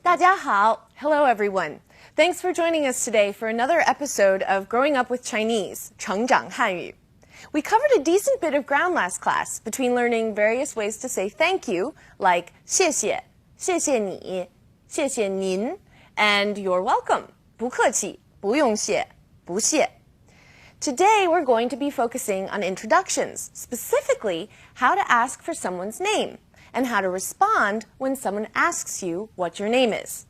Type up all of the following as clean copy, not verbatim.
大家好. Hello, everyone. Thanks for joining us today for another episode of Growing Up with Chinese, 成长汉语. We covered a decent bit of ground last class between learning various ways to say thank you, like 谢谢,谢谢你,谢谢您, and you're welcome, 不客气,不用谢,不谢. Today, we're going to be focusing on introductions, specifically how to ask for someone's name and how to respond when someone asks you what your name is.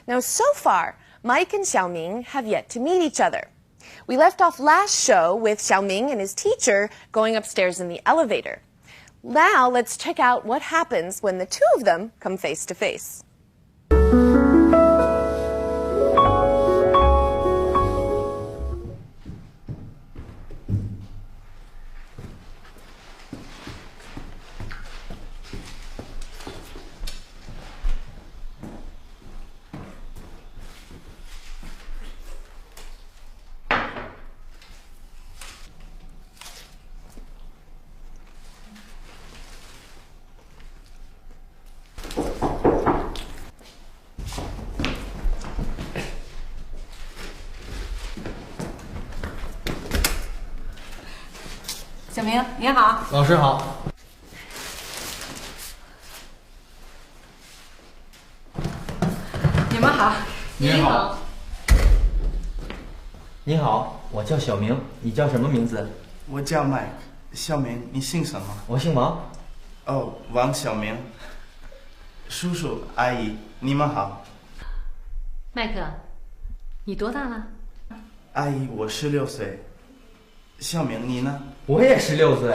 Now, so far, Mike and Xiaoming have yet to meet each other. We left off last show with Xiaoming and his teacher going upstairs in the elevator. Now, let's check out what happens when the two of them come face to face. 小明，你好。老师好。你们好。你好。你好，我叫小明，你叫什么名字？我叫 Mike。小明，你姓什么？我姓王。哦，王小明。叔叔阿姨，你们好。麦克，你多大了？阿姨，我16岁。小明，你呢？我也16岁。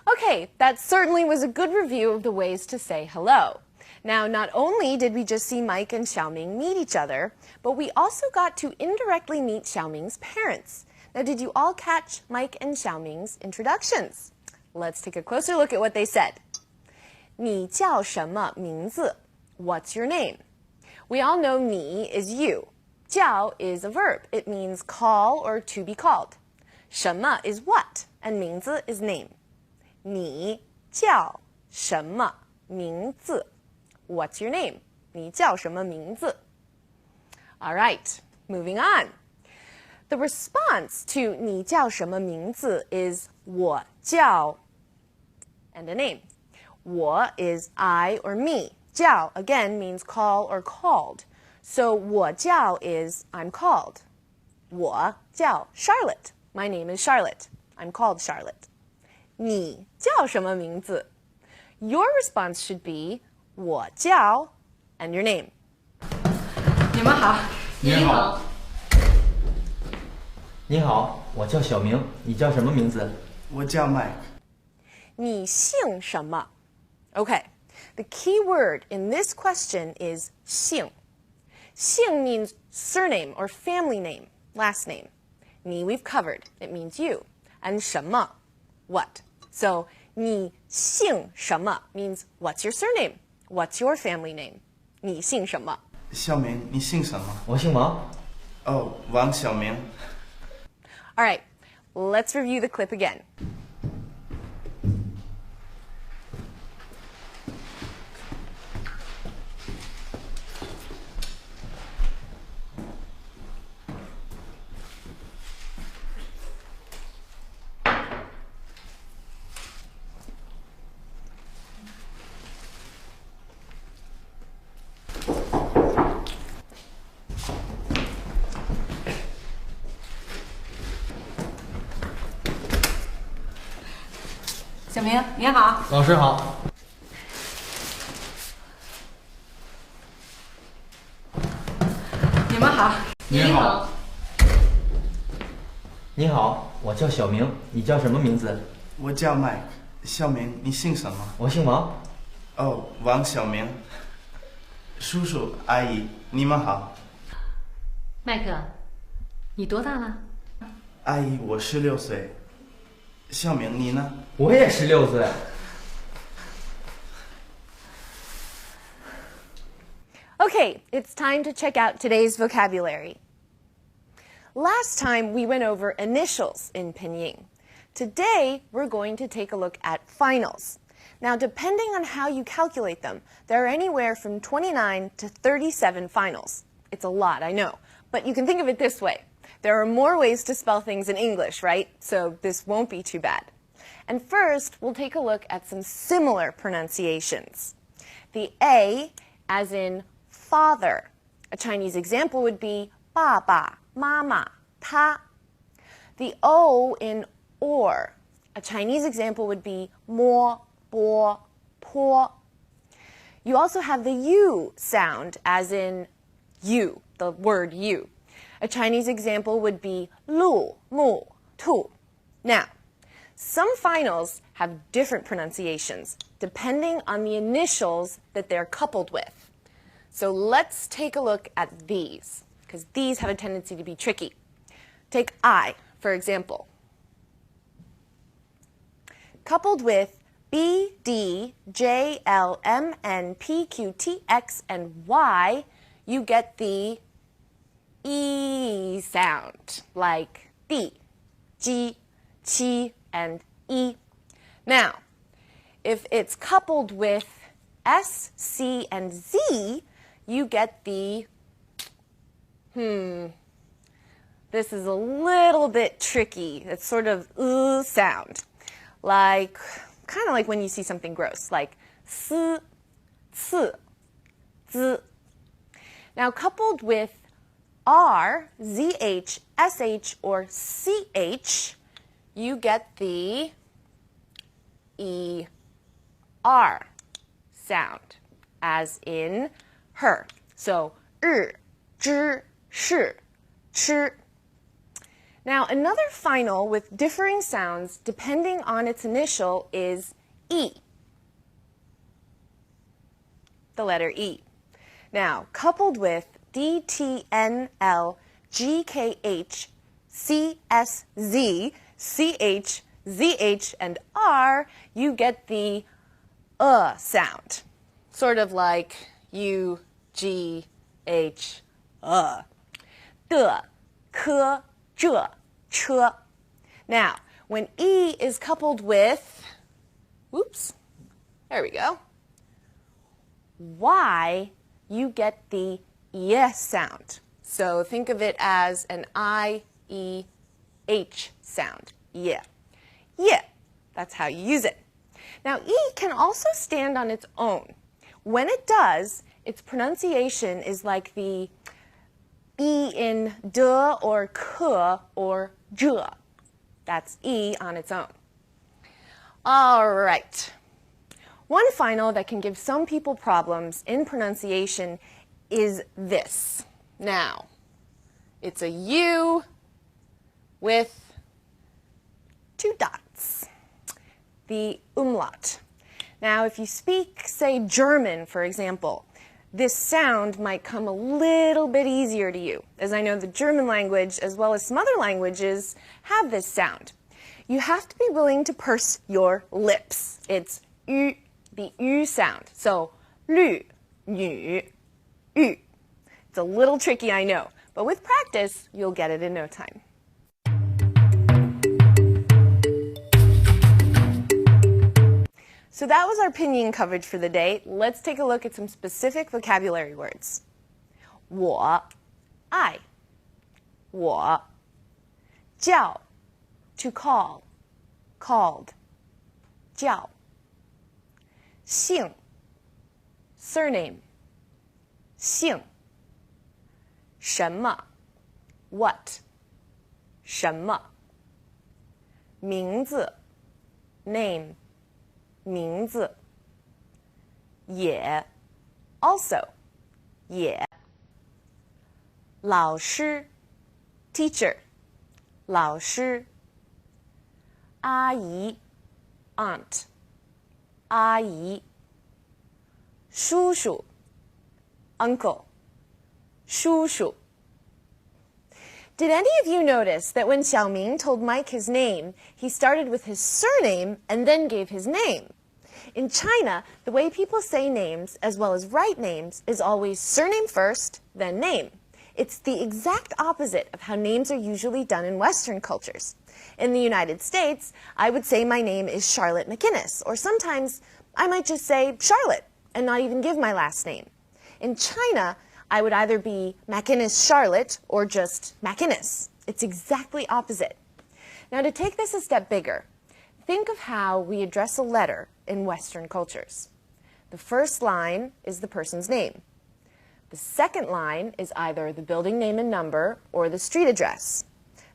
Okay, that certainly was a good review of the ways to say hello. Now, not only did we just see Mike and Xiaoming meet each other, but we also got to indirectly meet Xiaoming's parents. Now, did you all catch Mike and Xiaoming's introductions? Let's take a closer look at what they said. 你叫什么名字? What's your name? We all know 你 is you. 叫 is a verb. It means call or to be called. 什么 is what, and 名字 is name. 你叫什么名字? What's your name? 你叫什么名字? All right, moving on. The response to 你叫什么名字 is 我叫 and a name. 我 is I or me. 叫 again means call or called. So 我叫 is I'm called. 我叫 Charlotte. My name is Charlotte. I'm called Charlotte. 你叫什么名字? Your response should be 我叫 and your name. 你们好。你好。你好，我叫小明，你叫什么名字？我叫 Mike。你姓什么? Okay, the key word in this question is 姓. 姓 means surname or family name, last name. 你 we've covered, it means you. And 什么, what. So 你姓什么 means what's your surname? What's your family name? 你姓什么? 小明，你姓什么？我姓王。哦，王小明。All right, let's review the clip again. “小明，你好。”老师好。你们好。你好。你好，我叫小明，你叫什么名字？我叫 Mike。小明，你姓什么？我姓王。哦，王小明。叔叔阿姨，你们好。麦克，你多大了？阿姨，我16岁。小明，你呢？我也16岁。Okay, it's time to check out today's vocabulary. Last time we went over initials in pinyin. Today we're going to take a look at finals. Now, depending on how you calculate them, there are anywhere from 29 to 37 finals. It's a lot, I know, but you can think of it this way. There are more ways to spell things in English, right? So this won't be too bad. And first, we'll take a look at some similar pronunciations. The A, as in father. A Chinese example would be 爸爸, mama, 他. The O in or. A Chinese example would be 摸, 波, 坡. You also have the U sound, as in you, the word you. A Chinese example would be 路, 木, 兔. Now, some finals have different pronunciations, depending on the initials that they're coupled with. So let's take a look at these, because these have a tendency to be tricky. Take I, for example. Coupled with B, D, J, L, M, N, P, Q, T, X, and Y, you get the E sound, like D, G, Qi, and E. Now, if it's coupled with S, C, and Z, you get the, this is a little bit tricky. It's sort of sound, like, kind of like when you see something gross, like S, C, Z. Now, coupled with R, ZH, SH, or CH, you get the ER sound, as in her. So, 日, 知, 是, 吃. Now, another final with differing sounds depending on its initial is E, the letter E. Now, coupled with D, T, N, L, G, K, H, C, S, Z, CH, ZH, and R, you get the sound. Sort of like U, G, H, 的, 科, 这, 车. Now, when E is coupled with, whoops, there we go, Y, you get the yes sound. So think of it as an I-E-H sound. Yeah. Yeah. That's how you use it. Now, E can also stand on its own. When it does, its pronunciation is like the E in de or ke or zhe. That's E on its own. All right. One final that can give some people problems in pronunciation is this. Now, it's a U with 2 dots, the umlaut. Now, if you speak, say, German, for example, this sound might come a little bit easier to you, as I know the German language, as well as some other languages, have this sound. You have to be willing to purse your lips. It's ü, the ü sound. So, lü, nü, ü. It's a little tricky, I know, but with practice, you'll get it in no time. So that was our pinyin coverage for the day. Let's take a look at some specific vocabulary words. 我, I. 我. 叫, to call, called. 叫. 姓, surname. 姓. 什么, what. 什么. 名字, name. 名字. 也, also. 也. 老师, teacher. 老师. 阿姨, aunt. 阿姨. 叔叔, uncle. 叔叔. Did any of you notice that when Xiaoming told Mike his name, he started with his surname and then gave his name? In China, the way people say names, as well as write names, is always surname first, then name. It's the exact opposite of how names are usually done in Western cultures. In the United States, I would say my name is Charlotte McInnes, or sometimes I might just say Charlotte and not even give my last name. In China, I would either be McInnes Charlotte or just McInnes. It's exactly opposite. Now, to take this a step bigger, think of how we address a letter in Western cultures. The first line is the person's name. The second line is either the building name and number or the street address.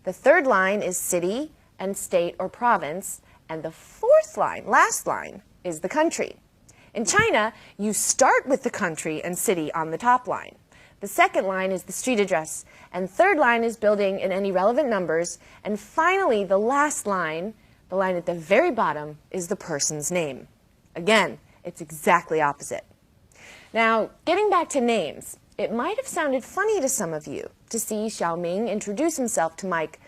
The third line is city and state or province. And the fourth line, last line, is the country. In China, you start with the country and city on the top line. The second line is the street address. And third line is building and any relevant numbers. And finally, the last line, the line at the very bottom, is the person's name. Again, it's exactly opposite. Now, getting back to names, it might have sounded funny to some of you to see Xiaoming introduce himself to Mike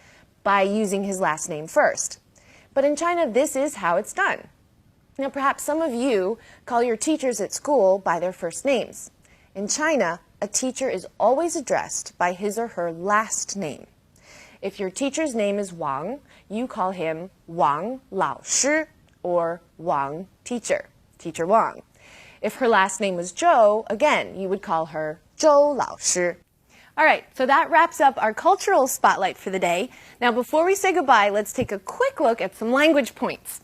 by using his last name first. But in China, this is how it's done. Now, perhaps some of you call your teachers at school by their first names. In China, a teacher is always addressed by his or her last name. If your teacher's name is Wang, you call him Wang Lao Shi or Wang Teacher, Teacher Wang. If her last name was Zhou, again, you would call her Zhou Lao Shi. All right, so that wraps up our cultural spotlight for the day. Now, before we say goodbye, let's take a quick look at some language points.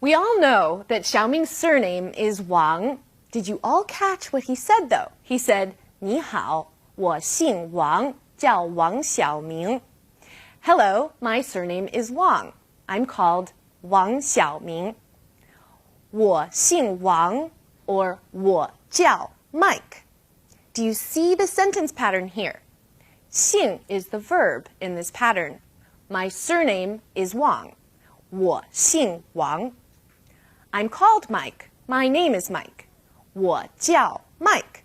We all know that Xiaoming's surname is Wang. Did you all catch what he said, though? He said, 你好, 我姓王, 叫王小明. Hello, my surname is Wang. I'm called Wang Xiaoming. 我姓王 or 我叫 Mike. Do you see the sentence pattern here? 姓 is the verb in this pattern. My surname is Wang. 我姓王. I'm called Mike. My name is Mike. 我叫 Mike.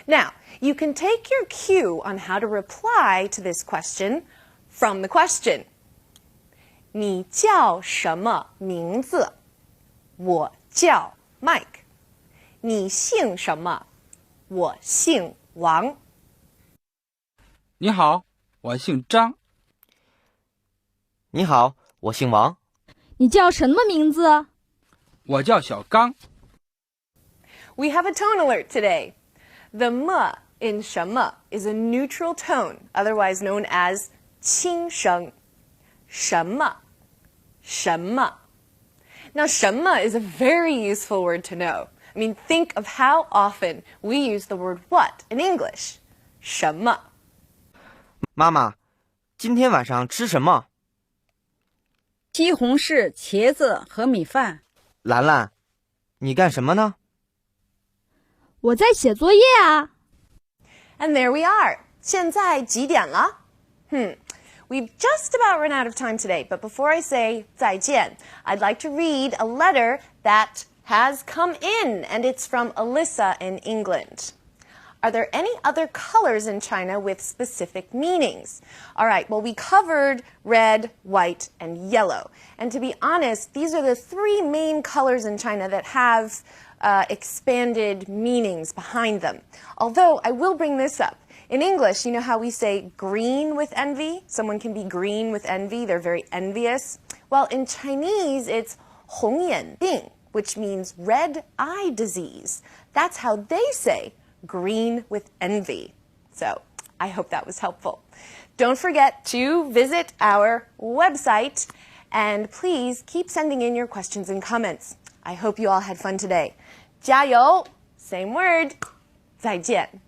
Now, you can take your cue on how to reply to this question from the question. 你叫什么名字? 我叫 Mike. 你姓什么? 我姓王. 你好，我姓张。你好，我姓王。你叫什么名字？我叫小刚。 We have a tone alert today. The m in 什么 is a neutral tone, otherwise known as 轻声. 什么,什么. Now, 什么 is a very useful word to know. I mean, think of how often we use the word what in English. 什么. 妈妈，今天晚上吃什么？西红柿、茄子和米饭。兰兰，你干什么呢？我在写作业啊。And there we are. 现在几点了? We've just about run out of time today, but before I say 再见, I'd like to read a letter that has come in, and it's from Alyssa in England. Are there any other colors in China with specific meanings? All right, well, we covered red, white, and yellow. And to be honest, these are the three main colors in China that have expanded meanings behind them. Although, I will bring this up. In English, you know how we say green with envy? Someone can be green with envy. They're very envious. Well, in Chinese, it's 红眼病, which means red eye disease. That's how they say green with envy. So I hope that was helpful. Don't forget to visit our website, and please keep sending in your questions and comments. I hope you all had fun today. 加油! Same word. 再见.